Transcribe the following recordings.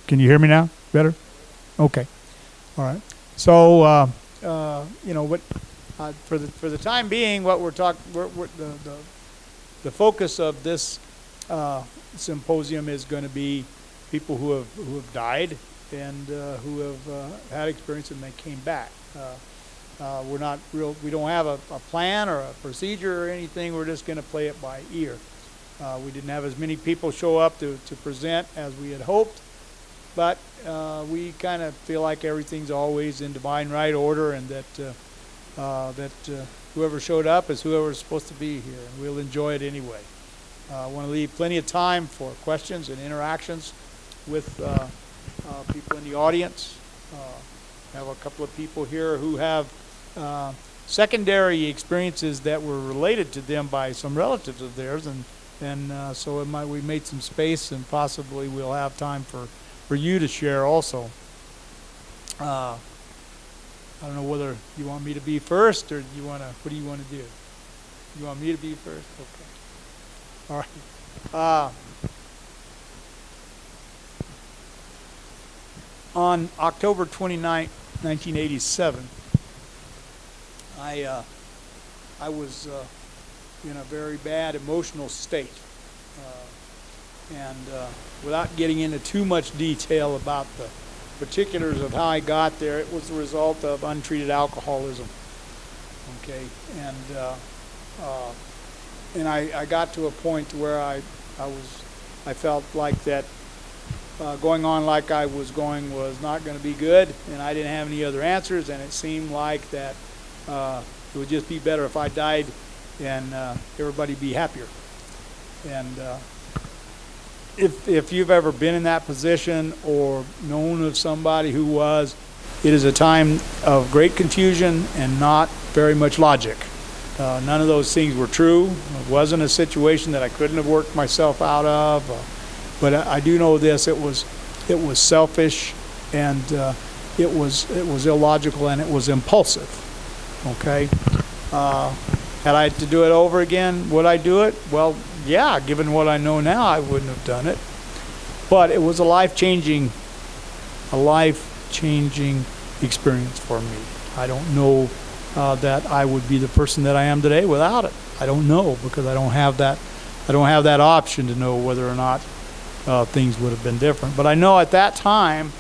Can you hear me now? Better? Okay. All right. So, what for the time being, what we're talking, the focus of this symposium is going to be people who have died and who have had experience and they came back. We don't have a plan or a procedure or anything. We're just going to play it by ear. We didn't have as many people show up to present as we had hoped, but we kind of feel like everything's always in divine right order, and that whoever showed up is whoever's supposed to be here, and we'll enjoy it anyway. I want to leave plenty of time for questions and interactions with people in the audience. I have a couple of people here who have secondary experiences that were related to them by some relatives of theirs, and so we made some space, and possibly we'll have time for you to share also. I don't know whether you want me to be first, or what do you want to do? You want me to be first? Okay. All right. On October 29, 1987, I was in a very bad emotional state. And without getting into too much detail about the particulars of how I got there, it was the result of untreated alcoholism. Okay, and I got to a point where I felt like that going on like I was going was not going to be good, and I didn't have any other answers, and it seemed like that it would just be better if I died and everybody be happier. And if you've ever been in that position or known of somebody who was, it is a time of great confusion and not very much logic. None of those things were true. It wasn't a situation that I couldn't have worked myself out of. But I do know this: it was selfish, and it was illogical, and it was impulsive. Okay. Had I to do it over again, would I do it? Well, yeah, given what I know now, I wouldn't have done it. But it was a life-changing experience for me. I don't know that I would be the person that I am today without it. I don't know, because I don't have that option to know whether or not things would have been different. But I know at that time,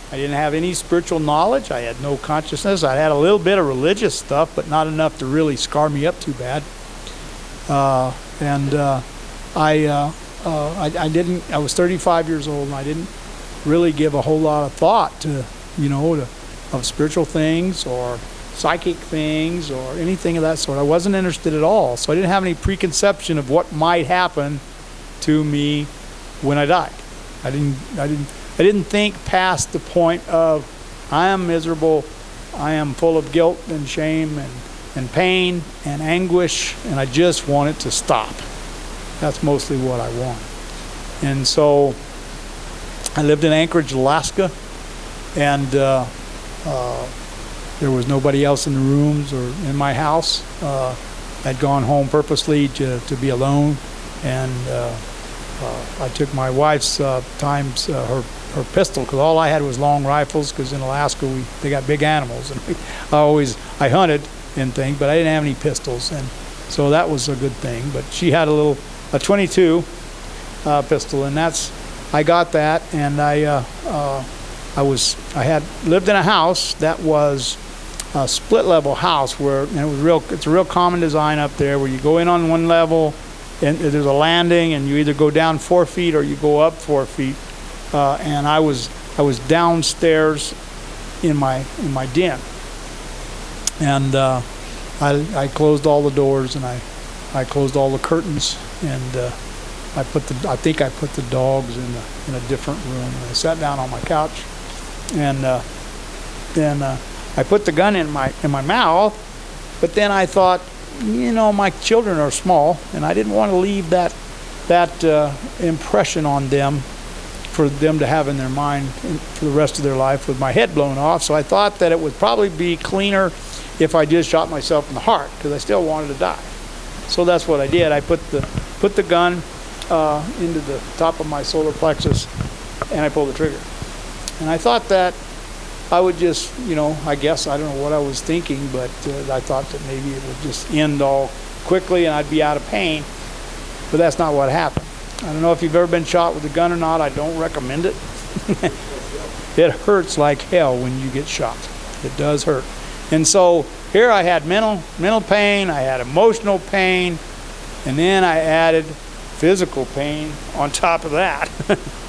I didn't have any spiritual knowledge. I had no consciousness. I had a little bit of religious stuff, but not enough to really scar me up too bad. I was 35 years old, and I didn't really give a whole lot of thought to of spiritual things or psychic things or anything of that sort. I wasn't interested at all, so I didn't have any preconception of what might happen to me when I died. I didn't think past the point of, I am miserable, I am full of guilt and shame and pain and anguish, and I just want it to stop. That's mostly what I want. And so I lived in Anchorage, Alaska, and there was nobody else in the rooms or in my house. I'd gone home purposely to be alone, and I took my wife's her pistol, because all I had was long rifles, because in Alaska they got big animals, and I hunted and things, but I didn't have any pistols, and so that was a good thing. But she had a 22 pistol, and I got that, and I had lived in a house that was a split level house it's a real common design up there, where you go in on one level and there's a landing, and you either go down 4 feet or you go up 4 feet. And I was downstairs in my den, and I closed all the doors, and I closed all the curtains, and I think I put the dogs in a different room. And I sat down on my couch, and then I put the gun in my mouth. But then I thought, my children are small, and I didn't want to leave that impression on them, for them to have in their mind for the rest of their life with my head blown off. So I thought that it would probably be cleaner if I just shot myself in the heart, because I still wanted to die. So that's what I did. I put the gun into the top of my solar plexus, and I pulled the trigger. And I thought that I would just, I guess, I don't know what I was thinking, but I thought that maybe it would just end all quickly and I'd be out of pain. But that's not what happened. I don't know if you've ever been shot with a gun or not. I don't recommend it. It hurts like hell when you get shot. It does hurt. And so here I had mental pain, I had emotional pain, and then I added physical pain on top of that.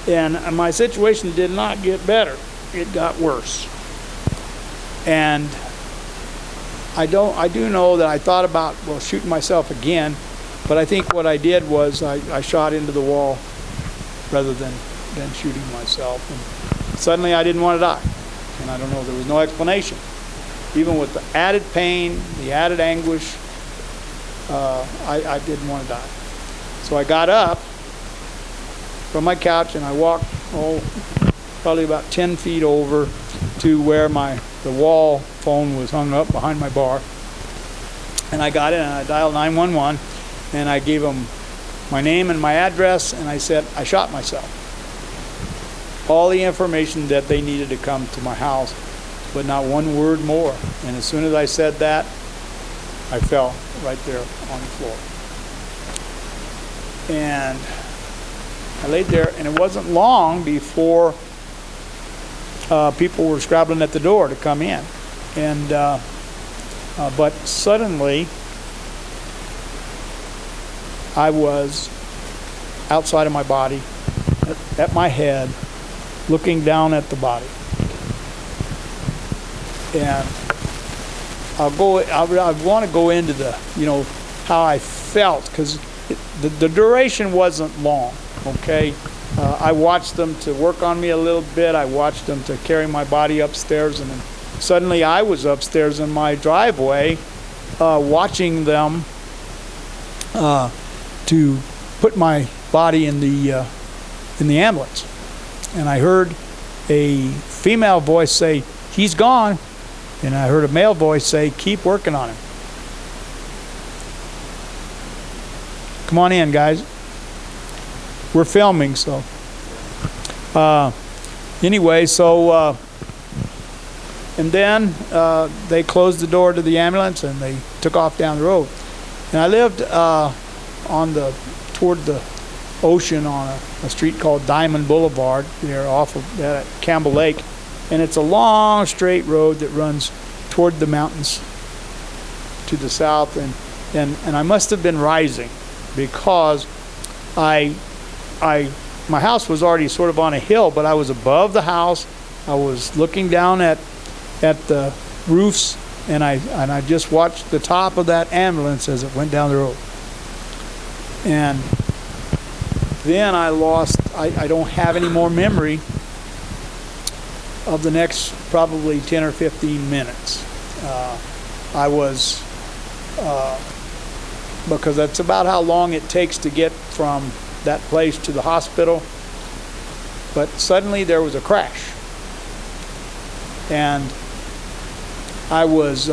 And my situation did not get better. It got worse. And I do know that I thought about, shooting myself again, but I think what I did was I shot into the wall rather than shooting myself. And suddenly I didn't want to die. And I don't know, there was no explanation. Even with the added pain, the added anguish, I didn't want to die. So I got up from my couch and I walked, probably about 10 feet over to where the wall phone was hung up behind my bar. And I got in and I dialed 911 and I gave them my name and my address and I said, I shot myself. All the information that they needed to come to my house, but not one word more. And as soon as I said that, I fell right there on the floor. And I laid there, and it wasn't long before people were scrabbling at the door to come in. And but suddenly, I was outside of my body, at my head, looking down at the body. And I want to go into the, how I felt, because the duration wasn't long, okay? I watched them to work on me a little bit. I watched them to carry my body upstairs, and then suddenly I was upstairs in my driveway watching them to put my body in the ambulance. And I heard a female voice say, "He's gone." And I heard a male voice say, "Keep working on him." Come on in, guys. We're filming, so. Anyway, so, and then they closed the door to the ambulance and they took off down the road. And I lived toward the ocean on a street called Diamond Boulevard there off of Campbell Lake. And it's a long straight road that runs toward the mountains to the south. And I must have been rising because my house was already sort of on a hill, but I was above the house. I was looking down at the roofs, and I just watched the top of that ambulance as it went down the road. And then I don't have any more memory of the next probably 10 or 15 minutes. Because that's about how long it takes to get from that place to the hospital. But suddenly there was a crash. And I was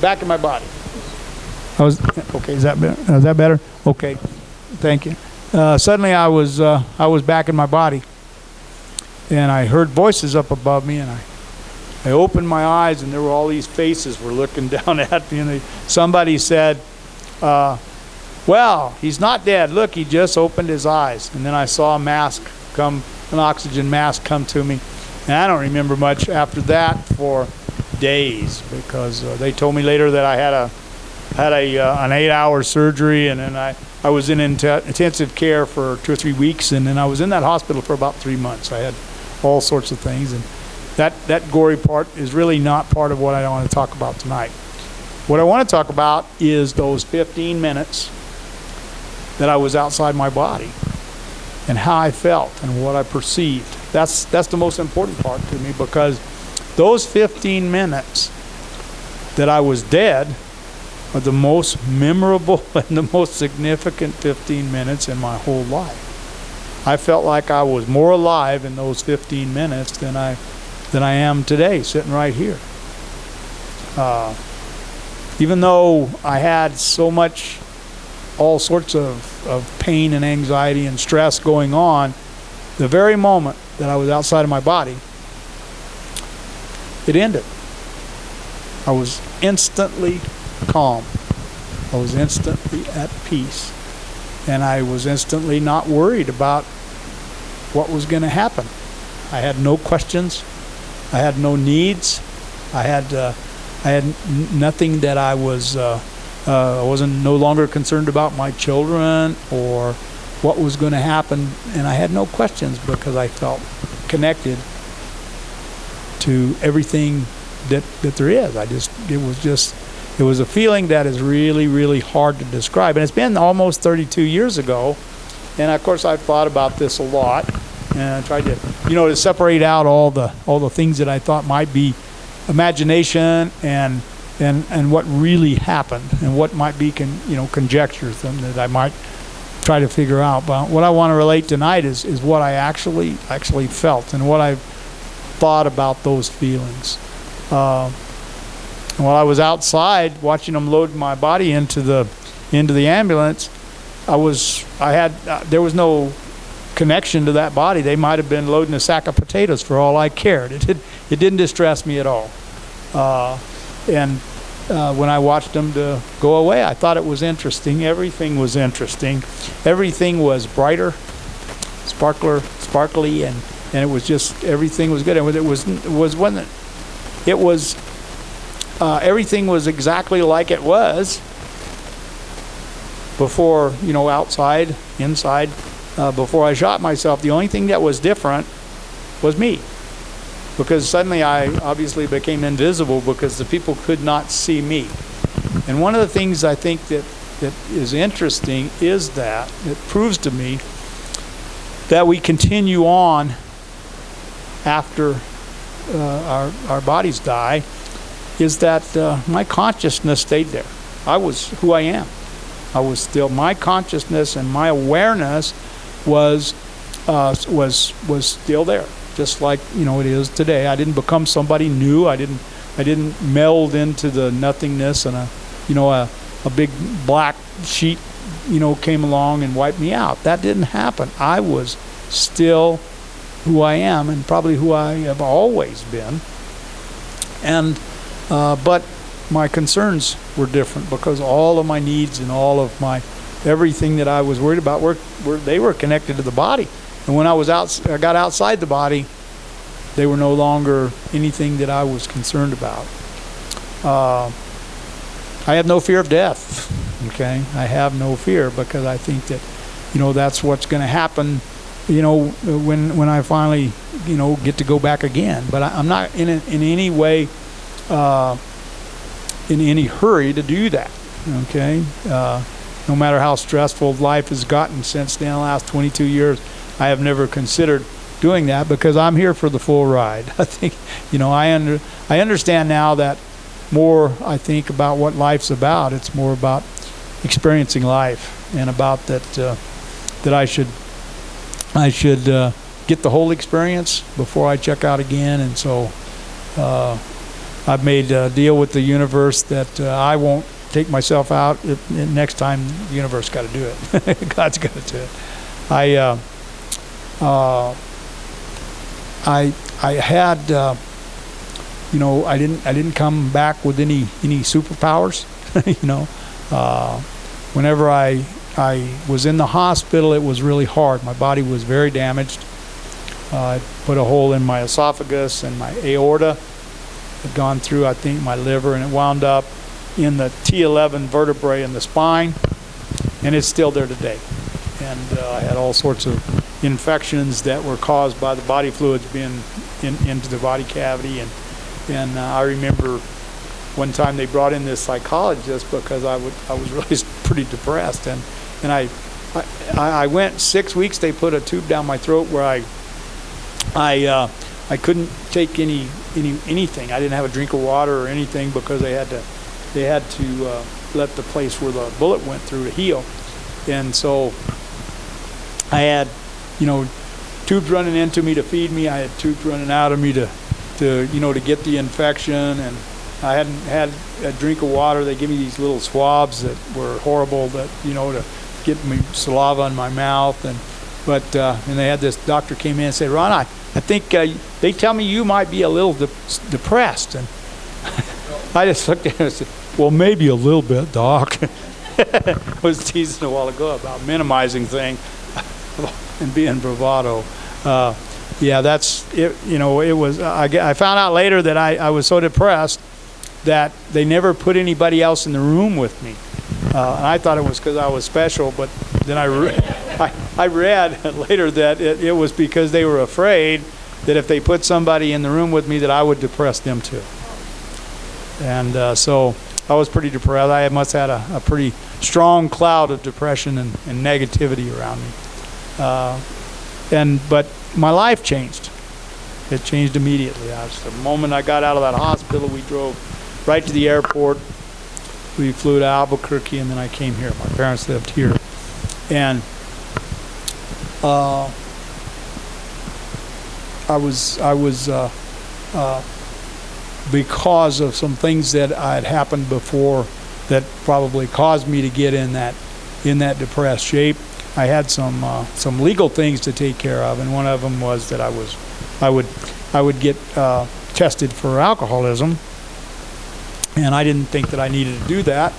back in my body. Okay, is that better? Is that better? Okay, thank you. Suddenly I was back in my body. And I heard voices up above me, and I opened my eyes, and there were all these faces were looking down at me. And somebody said, "Well, he's not dead. Look, he just opened his eyes." And then I saw an oxygen mask come to me. And I don't remember much after that for days, because they told me later that I had an 8-hour surgery, and then I was in intensive care for 2 or 3 weeks, and then I was in that hospital for about 3 months. I had all sorts of things, and that gory part is really not part of what I want to talk about tonight. What I want to talk about is those 15 minutes that I was outside my body and how I felt and what I perceived. That's the most important part to me, because those 15 minutes that I was dead are the most memorable and the most significant 15 minutes in my whole life. I felt like I was more alive in those 15 minutes than I am today, sitting right here. Even though I had so much, all sorts of pain and anxiety and stress going on, the very moment that I was outside of my body, it ended. I was instantly calm. I was instantly at peace. And I was instantly not worried about what was going to happen. I had no questions. I had no needs. I had nothing that I wasn't no longer concerned about my children or what was going to happen. And I had no questions because I felt connected to everything that there is. It was a feeling that is really, really hard to describe. And it's been almost 32 years ago. And of course, I've thought about this a lot and tried to, to separate out all the things that I thought might be imagination and what really happened and what might be conjectures that I might try to figure out. But what I want to relate tonight is what I actually felt and what I've thought about those feelings. While I was outside watching them load my body into the ambulance, there was no connection to that body. They might have been loading a sack of potatoes for all I cared. It didn't distress me at all. When I watched them to go away, I thought it was interesting. Everything was interesting. Everything was brighter, sparkly, and it was just, everything was good. And everything was exactly like it was before, outside, inside, before I shot myself. The only thing that was different was me, because suddenly I obviously became invisible because the people could not see me. And one of the things I think that is interesting is that it proves to me that we continue on after our bodies die, is that my consciousness stayed there. I was who I am. I was still, my consciousness and my awareness was still there, just like it is today. I didn't become somebody new. I didn't meld into the nothingness and a big black sheet came along and wiped me out. That didn't happen. I was still who I am and probably who I have always been. And but my concerns were different because all of my needs and all of my everything that I was worried about were connected to the body. And when I got outside the body, they were no longer anything that I was concerned about. I have no fear of death. Okay, I have no fear because I think that that's what's going to happen. When I finally get to go back again. But I'm not in any way in any hurry to do that. Okay, no matter how stressful life has gotten since the last 22 years, I have never considered doing that because I'm here for the full ride. I think I understand now that more I think about what life's about. It's more about experiencing life and about that I should get the whole experience before I check out again. And so I've made a deal with the universe that I won't take myself out. Next time, the universe got to do it. God's got to do it. I had I didn't come back with any superpowers. Whenever I was in the hospital, it was really hard. My body was very damaged. I put a hole in my esophagus and my aorta. Had gone through, I think, my liver, and it wound up in the T11 vertebrae in the spine, and it's still there today. And I had all sorts of infections that were caused by the body fluids being into the body cavity. And I remember one time they brought in this psychologist because I was really pretty depressed, and I went 6 weeks. They put a tube down my throat where I couldn't take anything. I didn't have a drink of water or anything because they had to let the place where the bullet went through to heal. And so I had tubes running into me to feed me. I had tubes running out of me to get the infection, and I hadn't had a drink of water. They give me these little swabs that were horrible to get me saliva in my mouth, and they had this doctor came in and said, "Ron, I think they tell me you might be a little depressed. And I just looked at him and said, well, maybe a little bit, Doc. I was teasing a while ago about minimizing things and being bravado. Yeah, that's it. You know, it was. I found out later that I was so depressed that they never put anybody else in the room with me. And I thought it was because I was special, but then I read later that it was because they were afraid that if they put somebody in the room with me that I would depress them too. And so I was pretty depressed. I must have had a pretty strong cloud of depression and negativity around me. But my life changed. It changed immediately. The moment I got out of that hospital, we drove right to the airport. We flew to Albuquerque, and then I came here. My parents lived here. And I was because of some things that had happened before that probably caused me to get in that depressed shape. I had some legal things to take care of, and one of them was that I would get tested for alcoholism, and I didn't think that I needed to do that,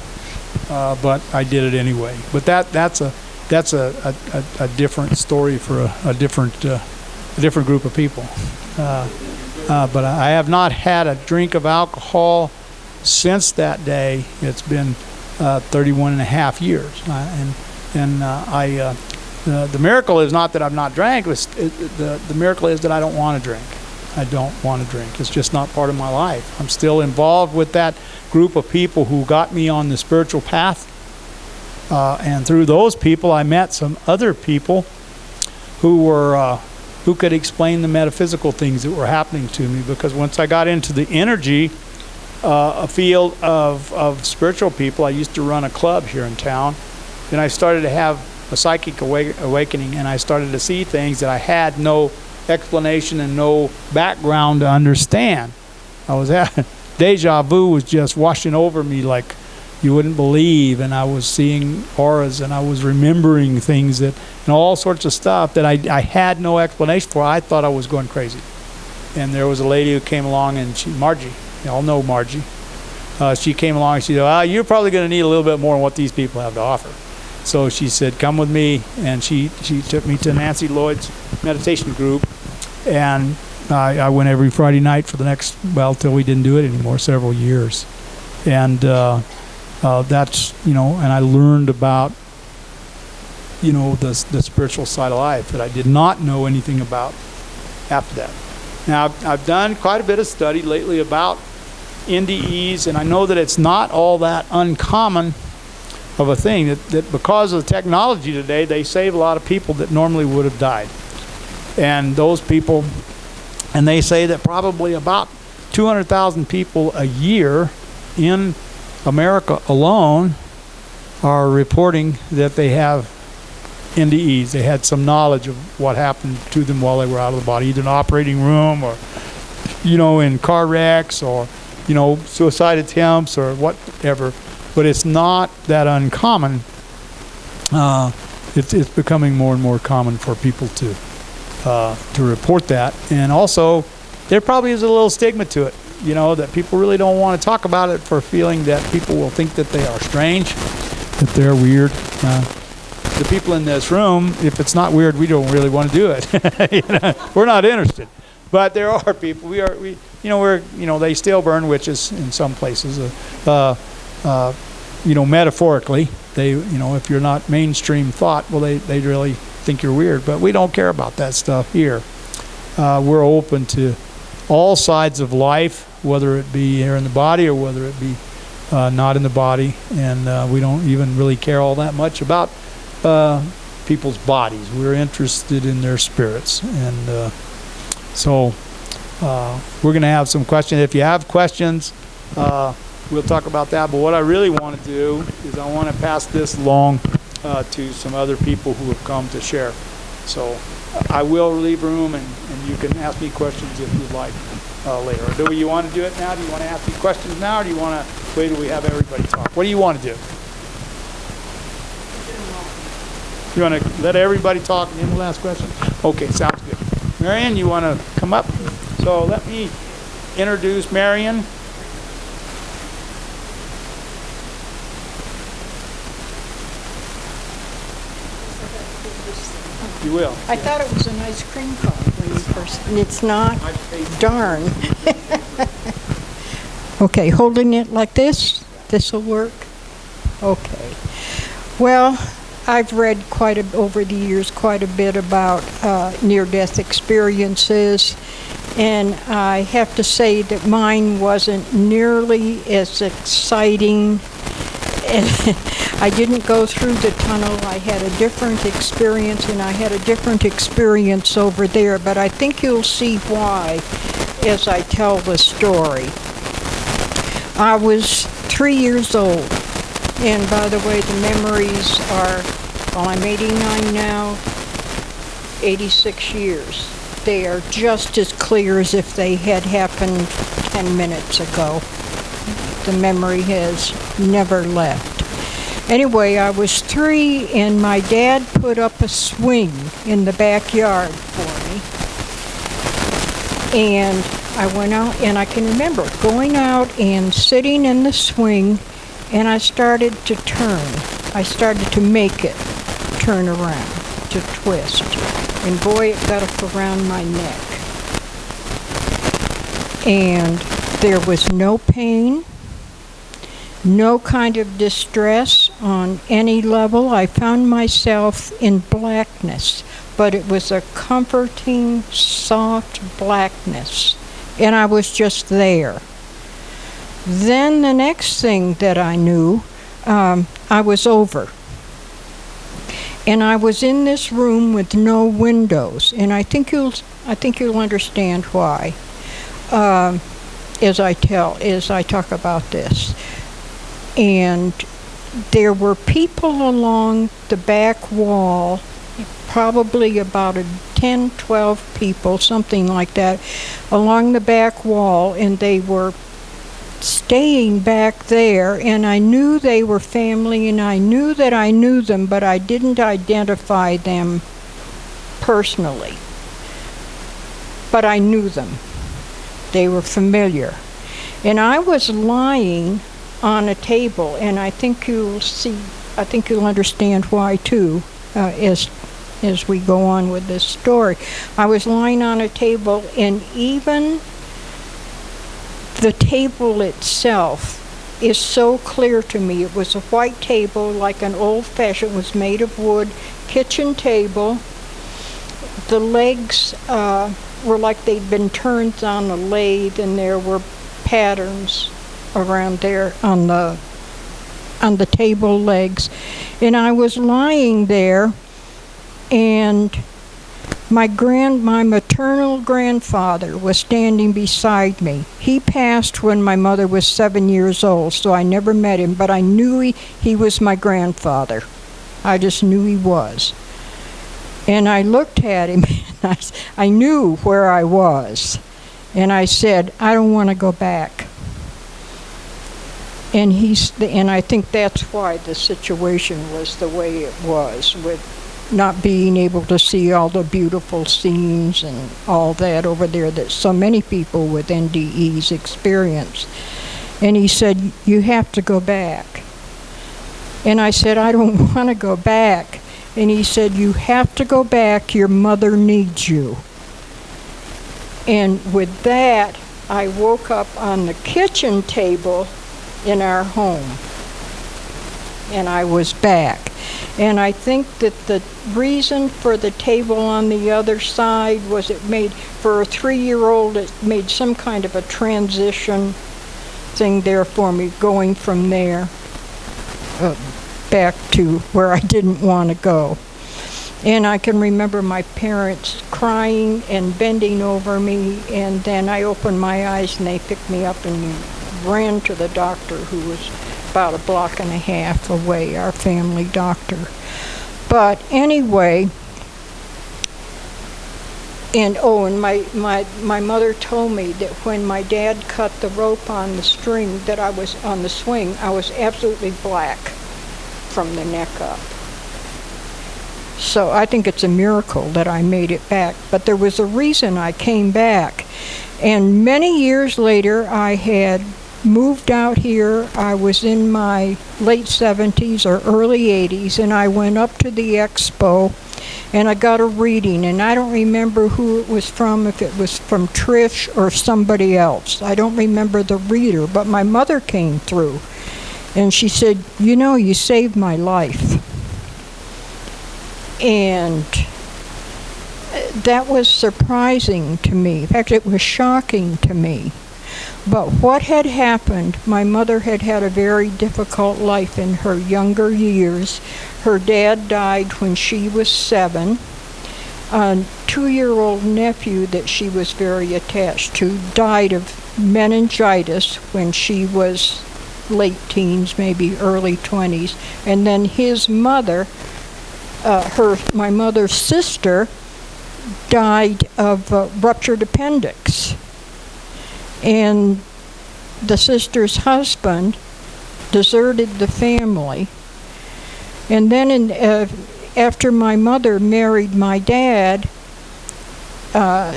but I did it anyway. But that's a different story for a different group of people. But I have not had a drink of alcohol since that day. It's been 31 and a half years. The miracle is not that I've not drank. The miracle is that I don't want to drink. I don't want to drink. It's just not part of my life. I'm still involved with that group of people who got me on the spiritual path. And through those people, I met some other people who could explain the metaphysical things that were happening to me. Because once I got into the energy a field of spiritual people, I used to run a club here in town. Then I started to have a psychic awakening, and I started to see things that I had no explanation and no background to understand. Deja vu was just washing over me like you wouldn't believe, and I was seeing auras, and I was remembering things and all sorts of stuff that I had no explanation for. I thought I was going crazy. And there was a lady who came along, and Margie, you all know Margie. She came along and she said, well, you're probably going to need a little bit more than what these people have to offer. So she said, come with me, and she took me to Nancy Lloyd's meditation group, and I went every Friday night for the next, till we didn't do it anymore, several years. And that's, and I learned about, the spiritual side of life that I did not know anything about after that. Now, I've done quite a bit of study lately about NDEs, and I know that it's not all that uncommon of a thing, that because of the technology today, they save a lot of people that normally would have died. And those people, and they say that probably about 200,000 people a year in America alone are reporting that they have NDEs. They had some knowledge of what happened to them while they were out of the body, either in an operating room or, in car wrecks or, suicide attempts or whatever. But it's not that uncommon. It's becoming more and more common for people to report that. And also, there probably is a little stigma to it, that people really don't want to talk about it for feeling that people will think that they are strange, that they're weird. The people in this room, if it's not weird, we don't really want to do it. We're not interested. But there are people. They still burn witches in some places. Metaphorically, if you're not mainstream thought, they really think you're weird. But we don't care about that stuff here. We're open to all sides of life, whether it be here in the body or whether it be not in the body, and we don't even really care all that much about people's bodies. We're interested in their spirits, and so we're going to have some questions. If you have questions, we'll talk about that. But what I really want to do is I want to pass this along to some other people who have come to share. So I will leave room, and you can ask me questions if you'd like later. Do you want to do it now? Do you want to ask me questions now, or do you want to wait till we have everybody talk? What do you want to do? You want to let everybody talk and then we'll ask questions? Okay, sounds good. Marion, you want to come up? So let me introduce Marion. You will. I thought it was an ice cream cone when you first, and it's not. Darn. Okay, holding it like this. This will work. Okay. Well, I've read over the years quite a bit about near-death experiences, and I have to say that mine wasn't nearly as exciting. I didn't go through the tunnel. I had a different experience, and I had a different experience over there, but I think you'll see why as I tell the story. I was 3 years old, and by the way, the memories are, well, I'm 89 now, 86 years. They are just as clear as if they had happened 10 minutes ago. The memory has never left. Anyway, I was 3, and my dad put up a swing in the backyard for me. And I went out, and I can remember going out and sitting in the swing, and I started to turn. I started to make it turn around, to twist. And boy, it got up around my neck. And there was no pain, no kind of distress on any level. I found myself in blackness, but it was a comforting, soft blackness, and I was just there. Then the next thing that I knew, I was over. And I was in this room with no windows, and I think you'll understand why as I talk about this. And there were people along the back wall, probably about 10, 12 people, something like that, along the back wall, and they were staying back there, and I knew they were family, and I knew that I knew them, but I didn't identify them personally. But I knew them. They were familiar. And I was lying on a table, and I think you'll understand why too, as we go on with this story. I was lying on a table, and even the table itself is so clear to me. It was a white table, like an old-fashioned, was made of wood, kitchen table. The legs were like they'd been turned on a lathe, and there were patterns around there on the table legs. And I was lying there, and my maternal grandfather was standing beside me. He passed when my mother was 7 years old, so I never met him, but I knew he was my grandfather. I just knew he was. And I looked at him, and I knew where I was. And I said, I don't want to go back. And I think that's why the situation was the way it was, with not being able to see all the beautiful scenes and all that over there that so many people with NDEs experience. And he said, you have to go back. And I said, I don't want to go back. And he said, you have to go back. Your mother needs you. And with that, I woke up on the kitchen table in our home. And I was back. And I think that the reason for the table on the other side was it made, for a 3-year-old, it made some kind of a transition thing there for me, going from there back to where I didn't want to go. And I can remember my parents crying and bending over me, and then I opened my eyes and they picked me up and ran to the doctor, who was about a block and a half away, our family doctor. But anyway, and my mother told me that when my dad cut the rope on the string that I was on the swing, I was absolutely black from the neck up. So I think it's a miracle that I made it back. But there was a reason I came back. And many years later, I had moved out here. I was in my late 70s or early 80s, and I went up to the expo, and I got a reading. And I don't remember who it was from, if it was from Trish or somebody else. I don't remember the reader, but my mother came through. And she said, "You know, you saved my life." And that was surprising to me. In fact, it was shocking to me. But what had happened, my mother had had a very difficult life in her younger years. Her dad died when she was 7. A 2-year-old nephew that she was very attached to died of meningitis when she was late teens, maybe early 20s. And then his mother, my mother's sister, died of ruptured appendix. And the sister's husband deserted the family. And then after my mother married my dad,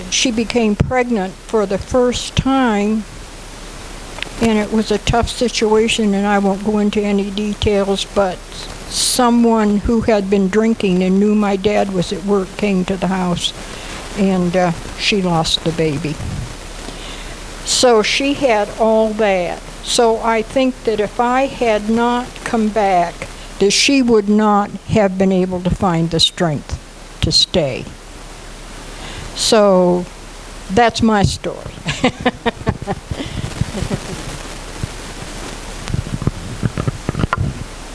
she became pregnant for the first time. And it was a tough situation, and I won't go into any details, but someone who had been drinking and knew my dad was at work came to the house, and she lost the baby. So she had all that. So I think that if I had not come back, that she would not have been able to find the strength to stay. So that's my story.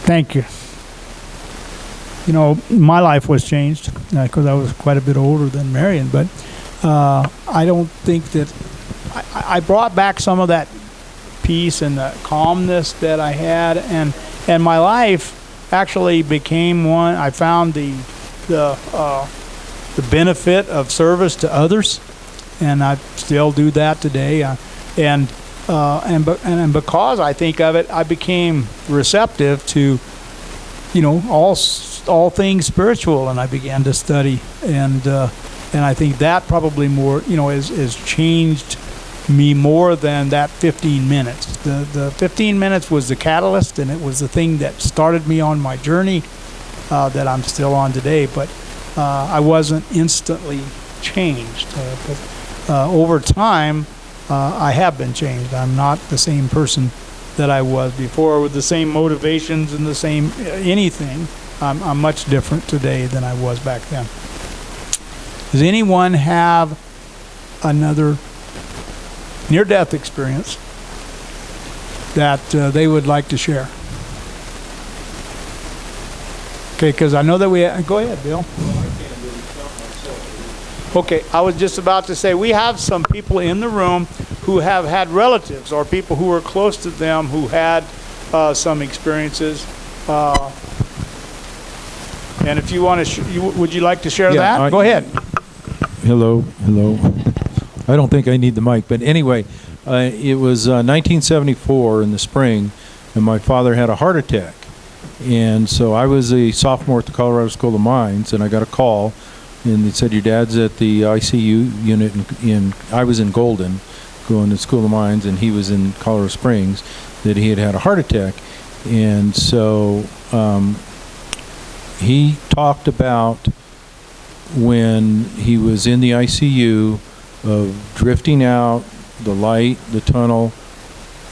Thank you. You know, my life was changed because I was quite a bit older than Marion, but I don't think that I brought back some of that peace and the calmness that I had, and my life actually became one. I found the benefit of service to others, and I still do that today. And because I think of it, I became receptive to, you know, all things spiritual, and I began to study, and I think that probably more, you know, has changed me more than that 15 minutes. The 15 minutes was the catalyst, and it was the thing that started me on my journey that I'm still on today. But I wasn't instantly changed. But over time, I have been changed. I'm not the same person that I was before with the same motivations and the same anything. I'm much different today than I was back then. Does anyone have another near-death experience that they would like to share? Okay, because I know that go ahead, Bill. Okay, I was just about to say, we have some people in the room who have had relatives or people who were close to them who had some experiences. And if you want to, would you like to share that? Go ahead. Hello. I don't think I need the mic, but anyway, it was 1974 in the spring, and my father had a heart attack. And so I was a sophomore at the Colorado School of Mines, and I got a call, and they said, your dad's at the ICU unit I was in Golden, going to School of Mines, and he was in Colorado Springs, that he had a heart attack. And so he talked about when he was in the ICU of drifting out, the light, the tunnel,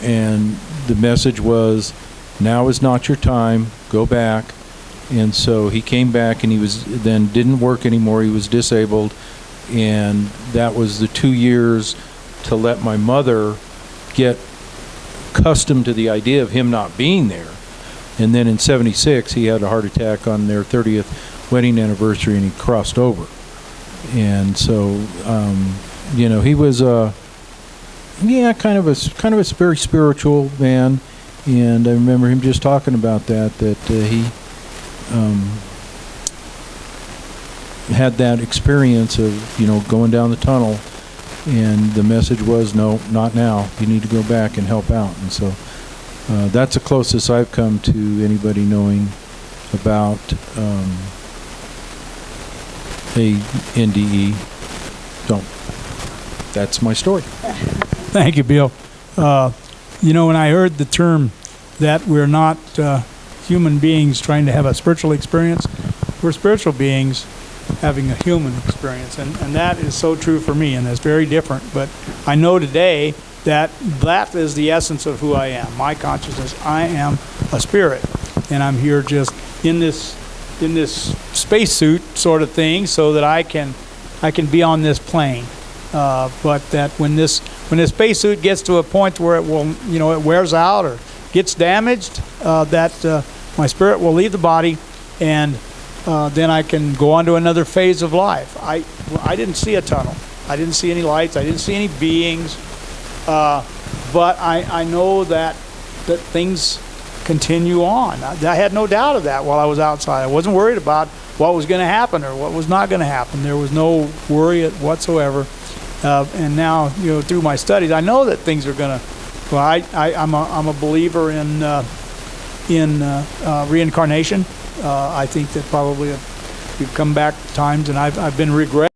and the message was, now is not your time, go back. And so he came back, and he then didn't work anymore, he was disabled, and that was the 2 years to let my mother get accustomed to the idea of him not being there. And then in 76, he had a heart attack on their 30th wedding anniversary, and he crossed over. And so, you know, he was kind of a very spiritual man. And I remember him just talking about that he had that experience of, you know, going down the tunnel, and the message was, no, not now. You need to go back and help out. And so that's the closest I've come to anybody knowing about a NDE. So that's my story. Thank you, Bill. When I heard the term that we're not human beings trying to have a spiritual experience, we're spiritual beings having a human experience. And that is so true for me, and it's very different. But I know today that that is the essence of who I am, my consciousness. I am a spirit, and I'm here just in this spacesuit sort of thing so that I can be on this plane. But that when this spacesuit gets to a point where it will, it wears out or gets damaged, that my spirit will leave the body, and then I can go on to another phase of life. I didn't see a tunnel. I didn't see any lights. I didn't see any beings. But I know that things continue on. I had no doubt of that while I was outside. I wasn't worried about what was going to happen or what was not going to happen. There was no worry whatsoever. And now, through my studies, I know that things are going to. Well, I'm a believer in reincarnation. I think that probably we've come back times, and I've been regretting